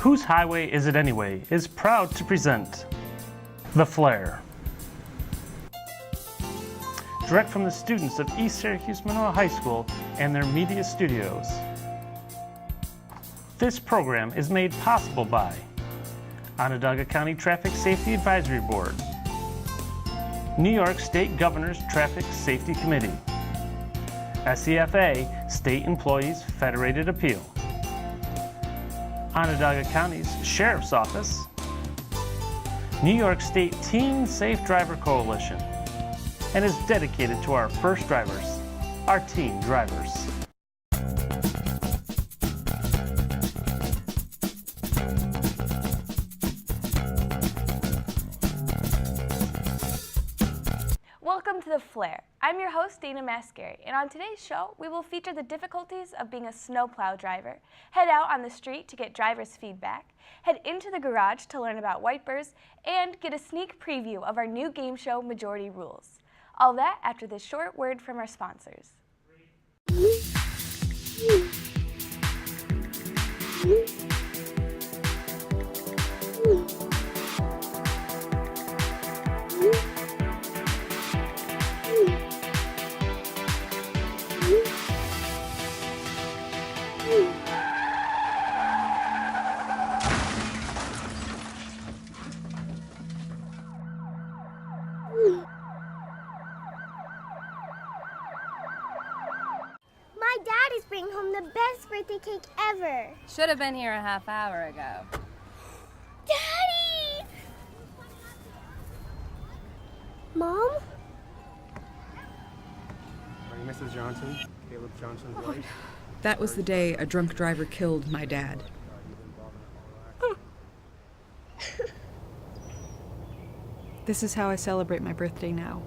Whose Highway Is It Anyway is proud to present The Flare. Direct from the students of East Syracuse Manoa High School and their media studios. This program is made possible by Onondaga County Traffic Safety Advisory Board, New York State Governor's Traffic Safety Committee, SCFA State Employees Federated Appeal, Onondaga County's Sheriff's Office, New York State Teen Safe Driver Coalition, and is dedicated to our first drivers, our teen drivers. Welcome to The Flare. I'm your host, Dana Mascari, and on today's show, we will feature the difficulties of being a snowplow driver, head out on the street to get driver's feedback, head into the garage to learn about wipers, and get a sneak preview of our new game show, Majority Rules. All that after this short word from our sponsors. My dad is bringing home the best birthday cake ever. Should have been here a half hour ago. Daddy! Mom? Are you Mrs. Johnson? Caleb Johnson's wife? That was the day a drunk driver killed my dad. This is how I celebrate my birthday now.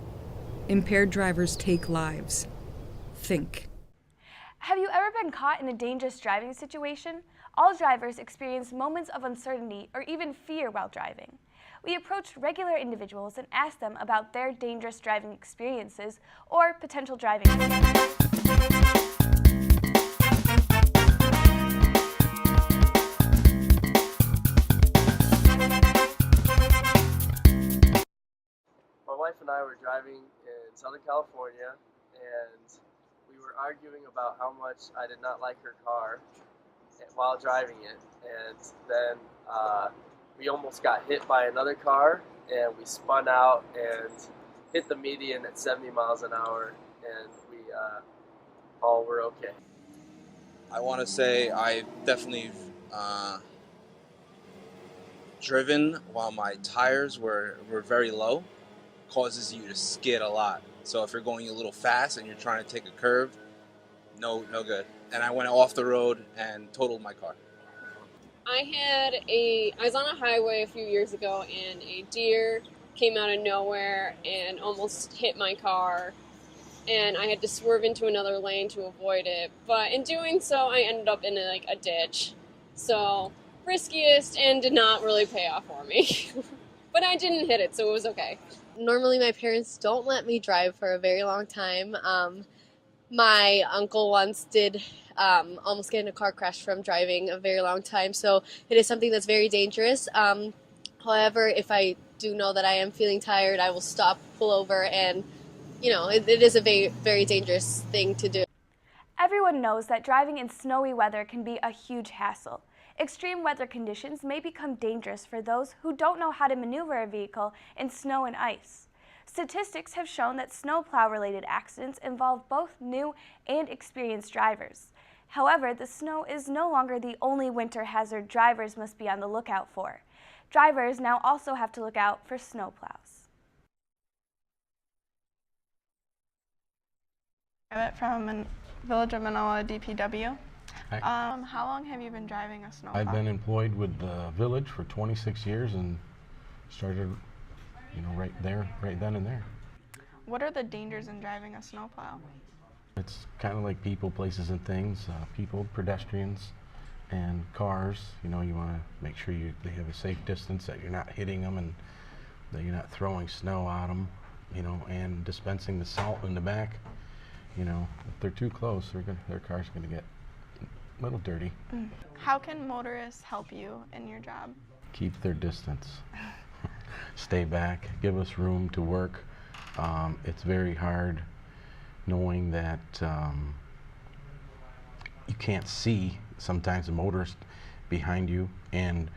Impaired drivers take lives. Think. Have you ever been caught in a dangerous driving situation? All drivers experience moments of uncertainty or even fear while driving. We approached regular individuals and asked them about their dangerous driving experiences or potential driving mistakes. My wife and I were driving in Southern California, and we were arguing about how much I did not like her car while driving it. And then we almost got hit by another car, and we spun out and hit the median at 70 miles an hour, and we all were okay. I want to say I've definitely driven while my tires were very low. Causes you to skid a lot. So if you're going a little fast and you're trying to take a curve, no good. And I went off the road and totaled my car. I was on a highway a few years ago, and a deer came out of nowhere and almost hit my car, and I had to swerve into another lane to avoid it. But in doing so, I ended up in a ditch. So riskiest and did not really pay off for me. But I didn't hit it, so it was okay. Normally my parents don't let me drive for a very long time. My uncle once did almost get in a car crash from driving a very long time, so it is something that's very dangerous. However, if I do know that I am feeling tired, I will stop, pull over, and it is a very, very dangerous thing to do. Everyone knows that driving in snowy weather can be a huge hassle. Extreme weather conditions may become dangerous for those who don't know how to maneuver a vehicle in snow and ice. Statistics have shown that snowplow-related accidents involve both new and experienced drivers. However, the snow is no longer the only winter hazard drivers must be on the lookout for. Drivers now also have to look out for snowplows. From Village of Manoa DPW. How long have you been driving a snowplow? I've been employed with the village for 26 years and started, right then and there. What are the dangers in driving a snowplow? It's kind of like people, places, and things. People, pedestrians, and cars. You want to make sure they have a safe distance, that you're not hitting them, and that you're not throwing snow at them. And dispensing the salt in the back. If they're too close, their car's going to get a little dirty. How can motorists help you in your job? Keep their distance. Stay back, give us room to work. It's very hard knowing that you can't see sometimes a motorist behind you, and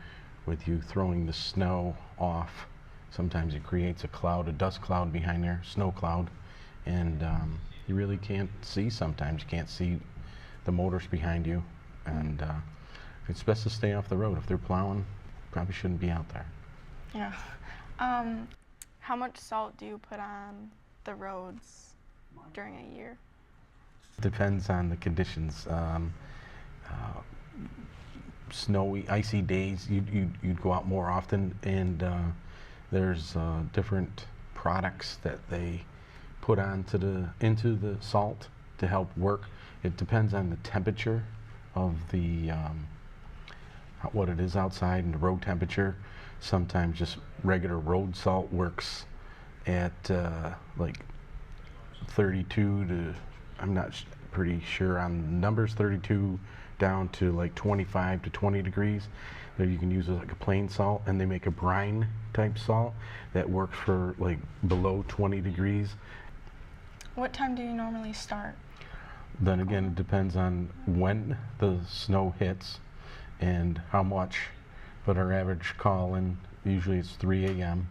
with you throwing the snow off, sometimes it creates a cloud, a dust cloud behind there, snow cloud, and you really can't see sometimes. You can't see the motorist behind you, and it's best to stay off the road. If they're plowing, probably shouldn't be out there. Yeah. How much salt do you put on the roads during a year? Depends on the conditions. Snowy, icy days, you'd go out more often, and there's different products that they put into the salt to help work. It depends on the temperature of the what it is outside and the road temperature. Sometimes just regular road salt works at like 32 to, I'm not pretty sure on the numbers, 32 down to like 25 to 20 degrees. There you can use like a plain salt, and they make a brine type salt that works for like below 20 degrees. What time do you normally start? Then again, it depends on when the snow hits and how much, but our average call in, usually it's 3 a.m.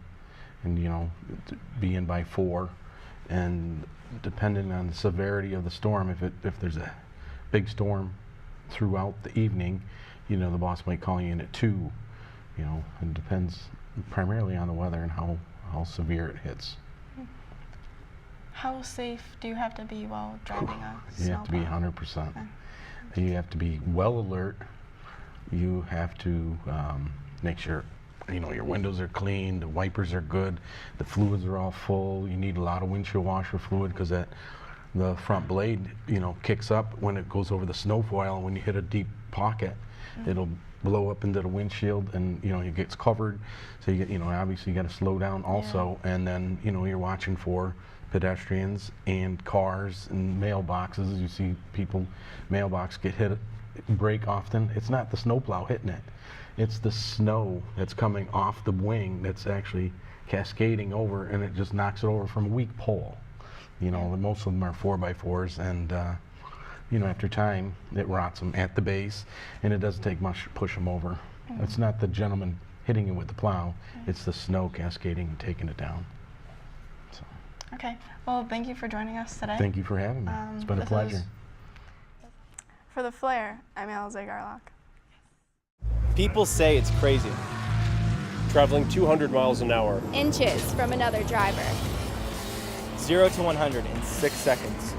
and you know, be in by 4, and depending on the severity of the storm, if there's a big storm throughout the evening, you know, the boss might call you in at 2, you know, and it depends primarily on the weather and how severe it hits. How safe do you have to be while driving a snowplow? You have to be 100%. You have to be well alert. You have to make sure, you know, your windows are clean, the wipers are good, the fluids are all full. You need a lot of windshield washer fluid, because the front blade, you know, kicks up when it goes over the snow foil, and when you hit a deep pocket, it'll blow up into the windshield, and you know, it gets covered. So you get, you know, obviously you got to slow down also, and then, you know, you're watching for pedestrians and cars and mailboxes. As you see people, mailbox get hit, break often. It's not the snowplow hitting it. It's the snow that's coming off the wing that's actually cascading over, and it just knocks it over from a weak pole. You know, most of them are 4x4s, and you know, after time, it rots them at the base, and it doesn't take much to push them over. It's not the gentleman hitting it with the plow, it's the snow cascading and taking it down. So. Okay, well, thank you for joining us today. Thank you for having me. It's been a pleasure. For The Flare, I'm Alize Garlock. People say it's crazy. Traveling 200 miles an hour. Inches from another driver. 0 to 100 in 6 seconds.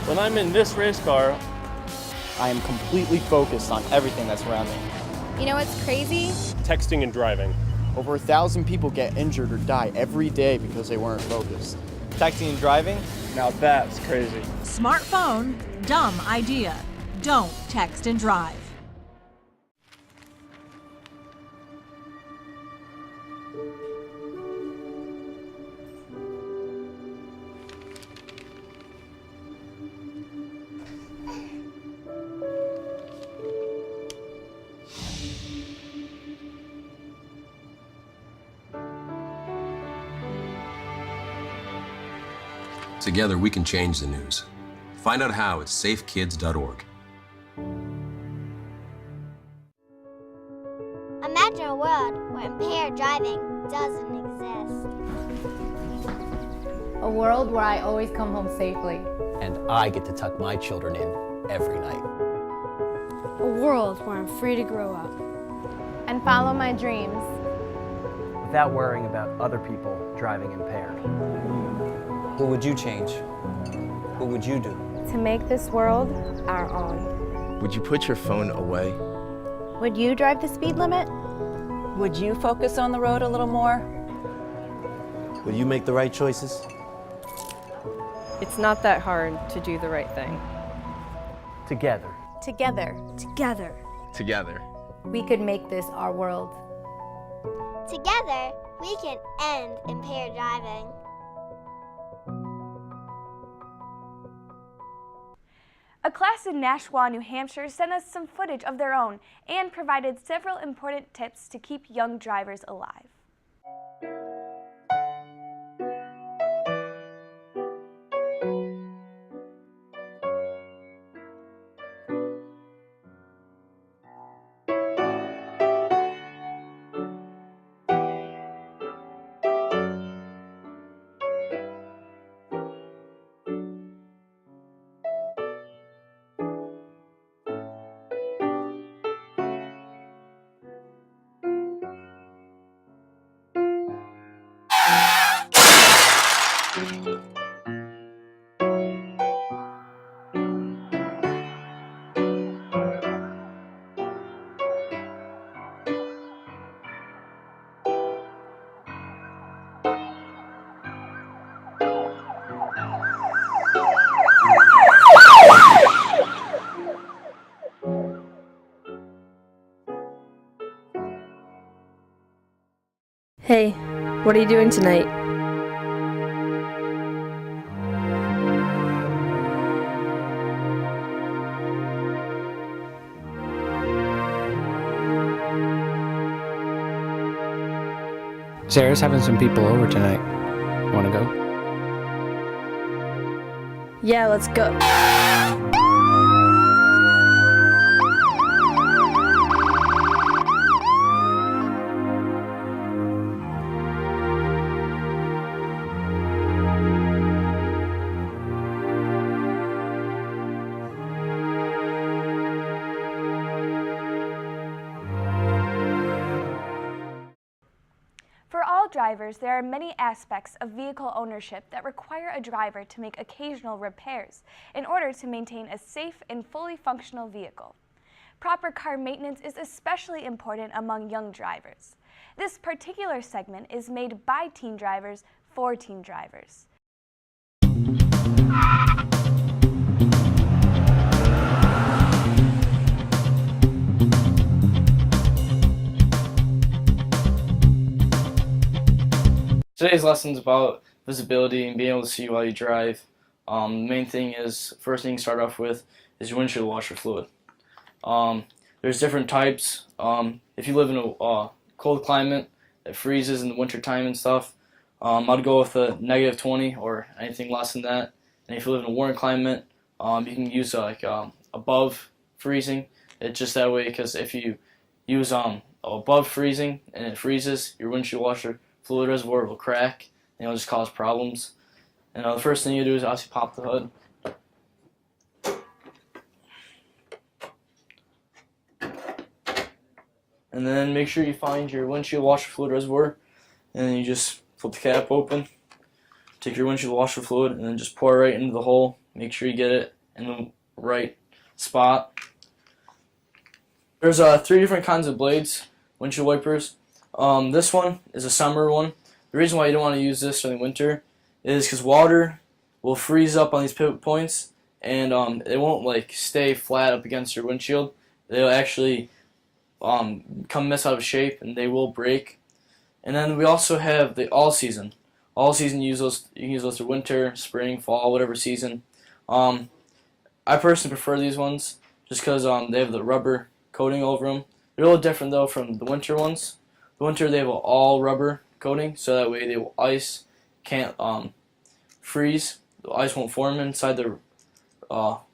When I'm in this race car, I am completely focused on everything that's around me. You know what's crazy? Texting and driving. Over 1,000 people get injured or die every day because they weren't focused. Texting and driving? Now that's crazy. Smartphone, dumb idea. Don't text and drive. Together we can change the news. Find out how at safekids.org. Imagine a world where impaired driving doesn't exist. A world where I always come home safely. And I get to tuck my children in every night. A world where I'm free to grow up. And follow my dreams. Without worrying about other people driving impaired. Who would you change? Who would you do? To make this world our own. Would you put your phone away? Would you drive the speed limit? Would you focus on the road a little more? Will you make the right choices? It's not that hard to do the right thing. Together. Together. Together. Together. We could make this our world. Together, we can end impaired driving. A class in Nashua, New Hampshire sent us some footage of their own and provided several important tips to keep young drivers alive. Hey, what are you doing tonight? Sarah's having some people over tonight. Wanna go? Yeah, let's go. For all drivers, there are many aspects of vehicle ownership that require a driver to make occasional repairs in order to maintain a safe and fully functional vehicle. Proper car maintenance is especially important among young drivers. This particular segment is made by teen drivers for teen drivers. Today's lesson is about visibility and being able to see while you drive. The main thing is, first thing you start off with is your windshield washer fluid. There's different types. If you live in a cold climate, it freezes in the winter time and stuff, I'd go with a -20 or anything less than that. And if you live in a warm climate, you can use above freezing. It's just that way because if you use above freezing and it freezes, your windshield washer fluid reservoir will crack and it'll just cause problems. And the first thing you do is obviously pop the hood. And then make sure you find your windshield washer fluid reservoir, and then you just flip the cap open, take your windshield washer fluid, and then just pour it right into the hole. Make sure you get it in the right spot. There's 3 different kinds of blades, windshield wipers. This one is a summer one. The reason why you don't want to use this during the winter is because water will freeze up on these pivot points, and it won't like stay flat up against your windshield. They'll actually come mess out of shape, and they will break. And then we also have the all season. All season, you can use those for winter, spring, fall, whatever season. I personally prefer these ones just because they have the rubber coating over them. They're a little different though from the winter ones. The winter they have an all rubber coating, so that way the ice can't freeze. The ice won't form inside the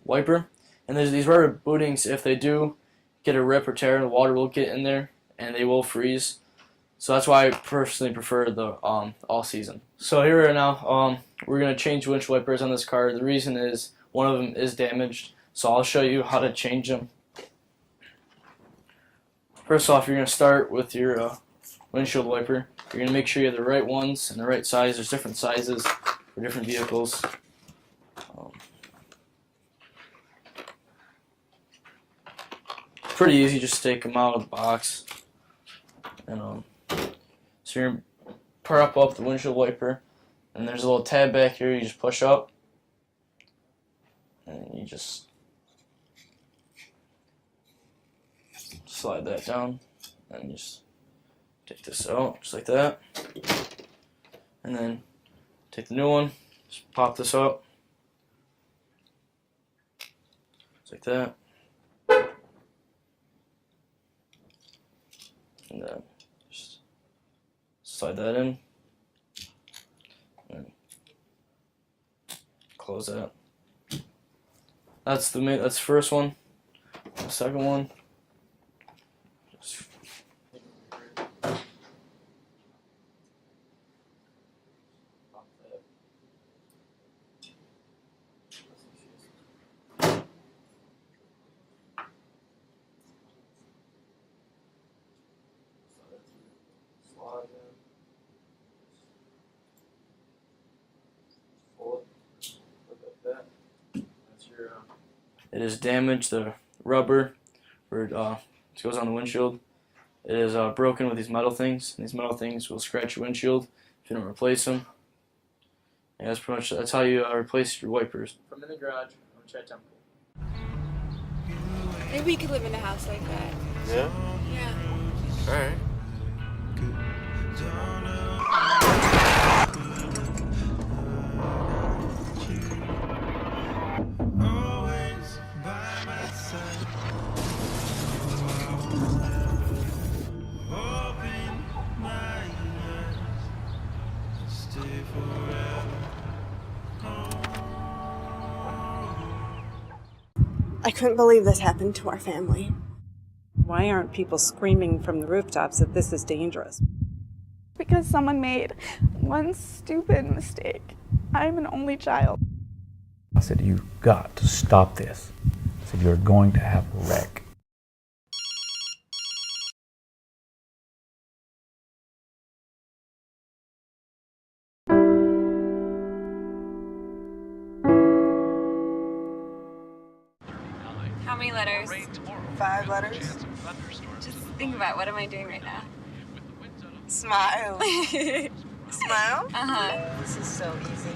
wiper. And there's these rubber bootings. If they do get a rip or tear, the water will get in there and they will freeze. So that's why I personally prefer the all season. So here right now, we're gonna change windshield wipers on this car. The reason is one of them is damaged, so I'll show you how to change them. First off, you're gonna start with your windshield wiper. You're gonna make sure you have the right ones and the right size. There's different sizes for different vehicles. Pretty easy, just take them out of the box. And so you're gonna prop up the windshield wiper, and there's a little tab back here. You just push up, and you just slide that down, and just take this out just like that, and then take the new one, just pop this up, Just like that. And then just slide that in. And close that. That's the first one. The second one. Just it is damaged, the rubber where it goes on the windshield. It is broken with these metal things. And these metal things will scratch your windshield if you don't replace them. And that's how you replace your wipers. From in the garage, I'm Chad Temple. Maybe we could live in a house like that. Yeah? Yeah. All right. I couldn't believe this happened to our family. Why aren't people screaming from the rooftops that this is dangerous? Because someone made one stupid mistake. I'm an only child. I said, "You've got to stop this." I said, "You're going to have a wreck." How many letters? 5 letters. Just think about what am I doing right now? Smile. Smile? Uh-huh. This is so easy.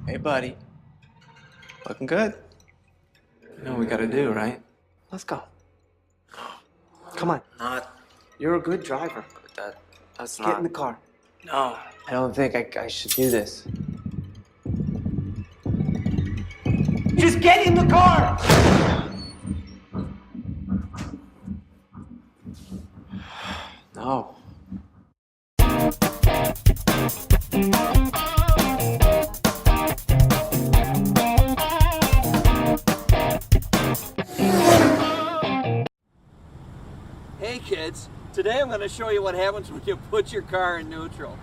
Hey, buddy. Looking good. You know what we gotta do, right? Let's go. Come on. You're a good driver. That's not. Get in the car. No. I don't think I should do this. Just get in the car! No. Hey kids, today I'm going to show you what happens when you put your car in neutral.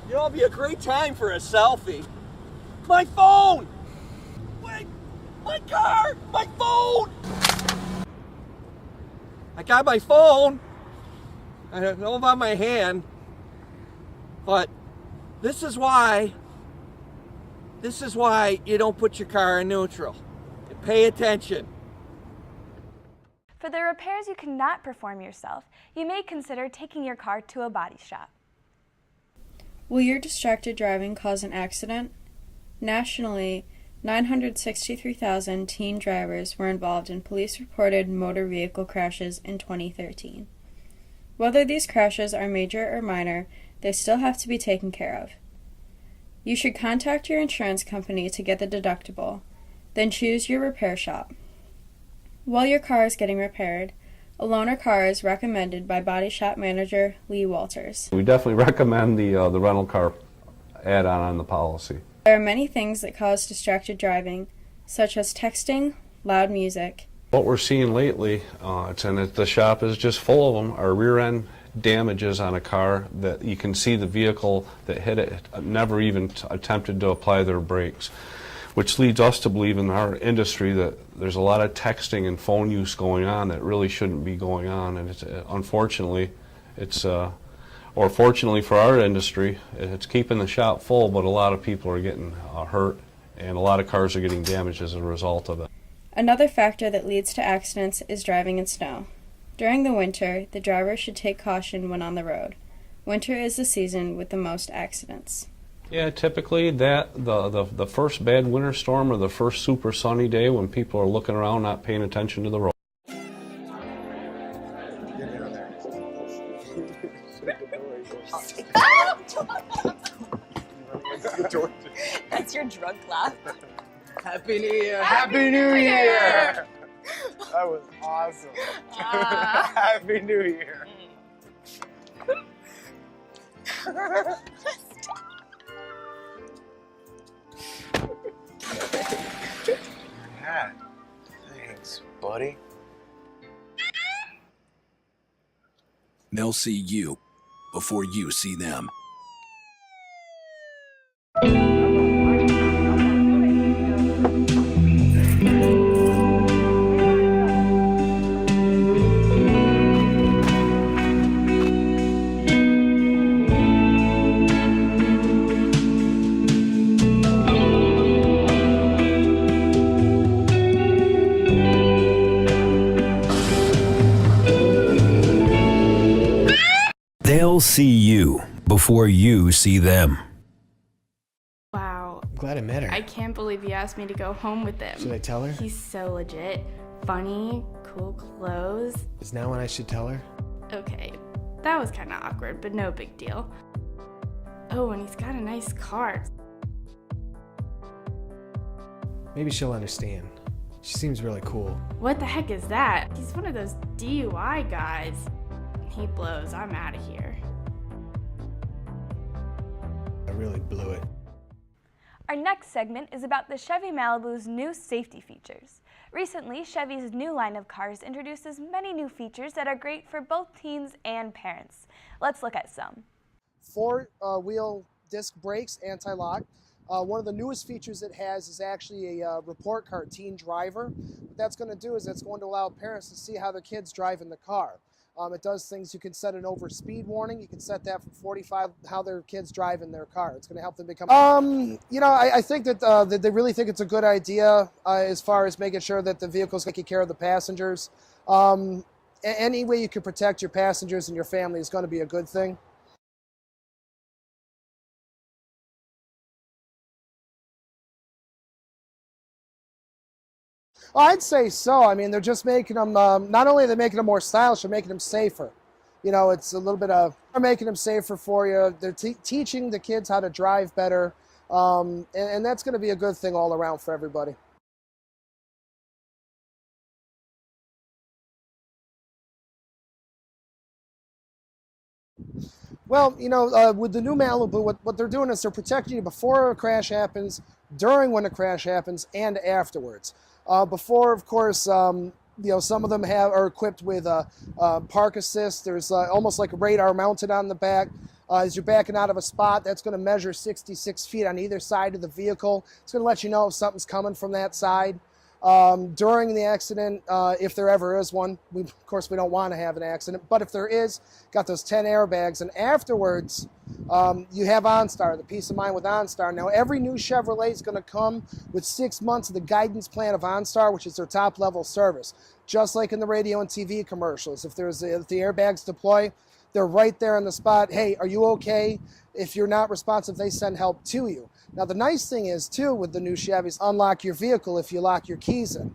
You know, it'll be a great time for a selfie. My phone! Wait, my car! My phone! I got my phone. I don't know about my hand, but this is why you don't put your car in neutral. You pay attention. For the repairs you cannot perform yourself, you may consider taking your car to a body shop. Will your distracted driving cause an accident? Nationally, 963,000 teen drivers were involved in police-reported motor vehicle crashes in 2013. Whether these crashes are major or minor, they still have to be taken care of. You should contact your insurance company to get the deductible, then choose your repair shop. While your car is getting repaired, a loaner car is recommended by body shop manager Lee Walters. We definitely recommend the rental car add-on on the policy. There are many things that cause distracted driving, such as texting, loud music. What we're seeing lately, the shop is just full of them, are rear end damages on a car that you can see the vehicle that hit it never even attempted to apply their brakes, which leads us to believe in our industry that there's a lot of texting and phone use going on that really shouldn't be going on, and it's, unfortunately, or fortunately for our industry, it's keeping the shop full, but a lot of people are getting hurt, and a lot of cars are getting damaged as a result of it. Another factor that leads to accidents is driving in snow. During the winter, the driver should take caution when on the road. Winter is the season with the most accidents. Yeah, typically the first bad winter storm or the first super sunny day when people are looking around not paying attention to the road. That's your drunk laugh. Happy New Year! Happy New Year! That was awesome. Happy New Year! Yeah. Thanks, buddy. They'll see you before you see them. They'll see you before you see them. Wow. I'm glad I met her. I can't believe he asked me to go home with him. Should I tell her? He's so legit. Funny, cool clothes. Is now when I should tell her? Okay, that was kind of awkward, but no big deal. Oh, and he's got a nice car. Maybe she'll understand. She seems really cool. What the heck is that? He's one of those DUI guys. He blows. I'm out of here. I really blew it. Our next segment is about the Chevy Malibu's new safety features. Recently, Chevy's new line of cars introduces many new features that are great for both teens and parents. Let's look at some. Four-wheel disc brakes, anti-lock. One of the newest features it has is actually a report card, teen driver. What that's going to do is it's going to allow parents to see how their kids drive in the car. It does things, you can set an over speed warning, you can set that for 45, how their kids drive in their car. It's going to help them become... I think that they really think it's a good idea as far as making sure that the vehicle's taking care of the passengers. Any way you can protect your passengers and your family is going to be a good thing. I'd say so. I mean, they're just making them, not only are they making them more stylish, they're making them safer. You know, it's a little bit of, they're making them safer for you. They're teaching the kids how to drive better. And that's going to be a good thing all around for everybody. Well, you know, with the new Malibu, what they're doing is they're protecting you before a crash happens, during when a crash happens, and afterwards. Before, of course, you know, some of them are equipped with park assist. There's almost like a radar mounted on the back. As you're backing out of a spot, that's going to measure 66 feet on either side of the vehicle. It's going to let you know if something's coming from that side. During the accident, if there ever is one, of course we don't want to have an accident, but if there is, got those 10 airbags. And afterwards, you have OnStar, the peace of mind with OnStar. Now, every new Chevrolet is going to come with 6 months of the guidance plan of OnStar, which is their top-level service. Just like in the radio and TV commercials. If the airbags deploy, they're right there on the spot. Hey, are you okay? If you're not responsive, they send help to you. Now, the nice thing is, too, with the new Chevys, unlock your vehicle if you lock your keys in.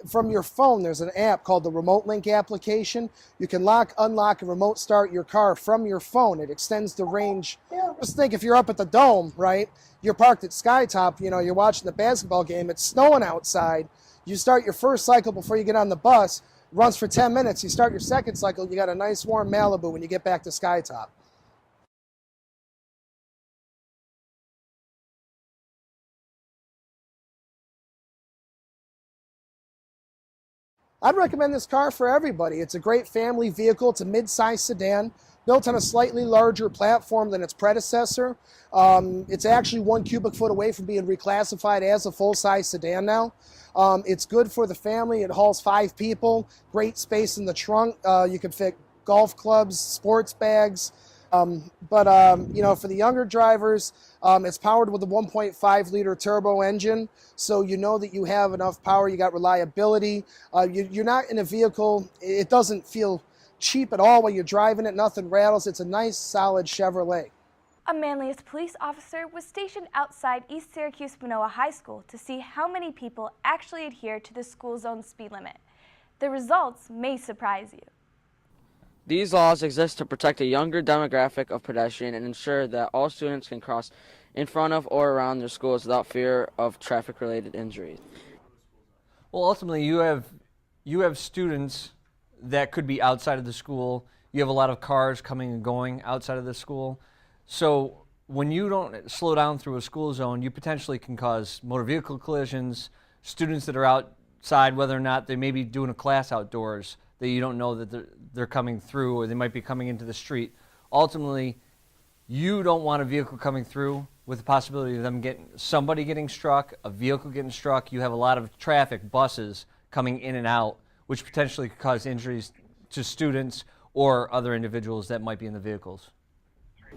From your phone, there's an app called the Remote Link application. You can lock, unlock, and remote start your car from your phone. It extends the range. Just think if you're up at the Dome, right? You're parked at Skytop, you know, you're watching the basketball game, it's snowing outside. You start your first cycle before you get on the bus, runs for 10 minutes. You start your second cycle, you got a nice warm Malibu when you get back to Skytop. I'd recommend this car for everybody. It's a great family vehicle. It's a mid-size sedan built on a slightly larger platform than its predecessor. It's actually 1 cubic foot away from being reclassified as a full-size sedan now. It's good for the family. It hauls 5 people. Great space in the trunk. You can fit golf clubs, sports bags, You know, for the younger drivers, it's powered with a 1.5 liter turbo engine, so you know that you have enough power, you got reliability. You're not in a vehicle, it doesn't feel cheap at all when you're driving it, nothing rattles. It's a nice, solid Chevrolet. A Manlius police officer was stationed outside East Syracuse Manoa High School to see how many people actually adhere to the school zone speed limit. The results may surprise you. These laws exist to protect a younger demographic of pedestrians and ensure that all students can cross in front of or around their schools without fear of traffic-related injuries. Well, ultimately, you have students that could be outside of the school. You have a lot of cars coming and going outside of the school. So when you don't slow down through a school zone, you potentially can cause motor vehicle collisions, students that are outside, whether or not they may be doing a class outdoors, that you don't know that they're coming through, or they might be coming into the street. Ultimately, you don't want a vehicle coming through with the possibility of somebody getting struck, a vehicle getting struck. You have a lot of traffic, buses coming in and out, which potentially could cause injuries to students or other individuals that might be in the vehicles.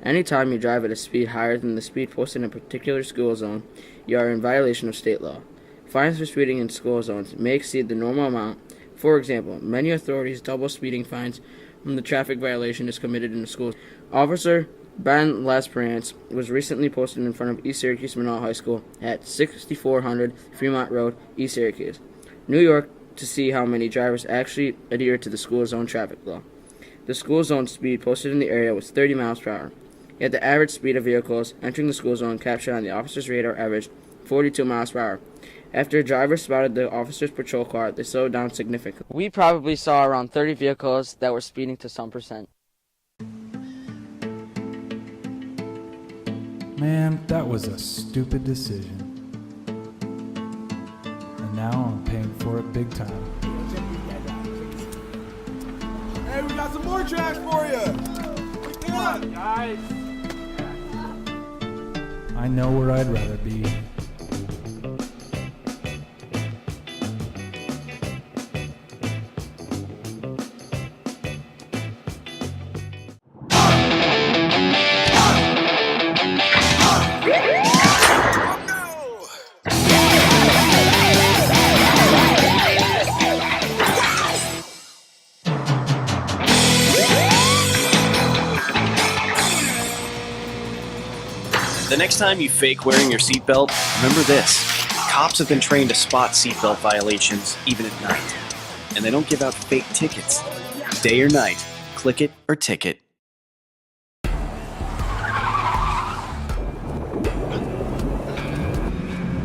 Anytime you drive at a speed higher than the speed posted in a particular school zone, you are in violation of state law. Fines for speeding in school zones may exceed the normal amount. For example, many authorities double speeding fines when the traffic violation is committed in a school. Officer Ben Lesperance was recently posted in front of East Syracuse Manoa High School at 6400 Fremont Road, East Syracuse, New York, to see how many drivers actually adhere to the school zone traffic law. The school zone speed posted in the area was 30 miles per hour. Yet the average speed of vehicles entering the school zone captured on the officer's radar averaged 42 miles per hour. After drivers spotted the officer's patrol car, they slowed down significantly. We probably saw around 30 vehicles that were speeding to some percent. Man, that was a stupid decision. And now I'm paying for it big time. Hey, we got some more trash for you! Come on, guys! I know where I'd rather be. The next time you fake wearing your seatbelt, remember this. Cops have been trained to spot seatbelt violations even at night. And they don't give out fake tickets. Day or night, click it or ticket.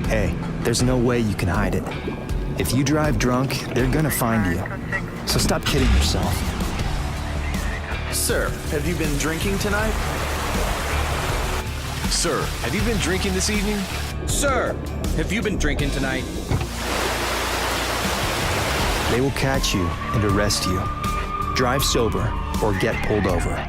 Hey, there's no way you can hide it. If you drive drunk, they're gonna find you. So stop kidding yourself. Sir, have you been drinking tonight? Sir, have you been drinking this evening? Sir, have you been drinking tonight? They will catch you and arrest you. Drive sober or get pulled over.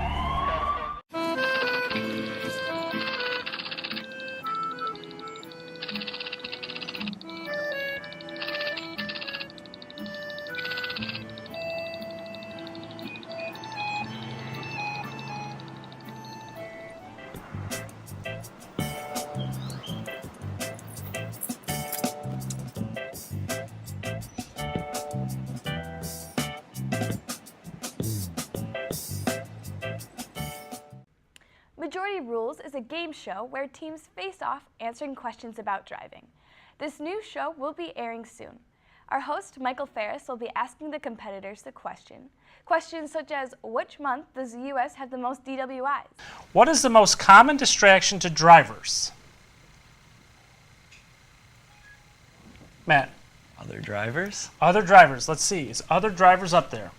Majority Rules is a game show where teams face off answering questions about driving. This new show will be airing soon. Our host, Michael Ferris, will be asking the competitors questions such as, which month does the U.S. have the most DWIs? What is the most common distraction to drivers? Matt. Other drivers? Other drivers. Let's see. Is other drivers up there?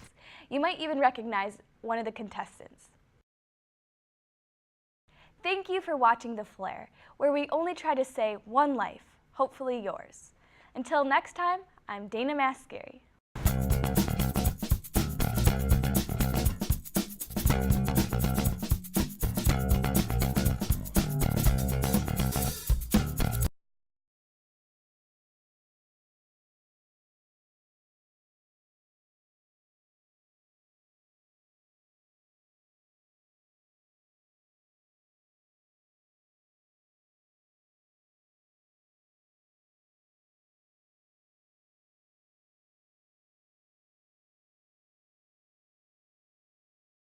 You might even recognize one of the contestants. Thank you for watching The Flare, where we only try to say one life, hopefully yours. Until next time, I'm Dana Mascari.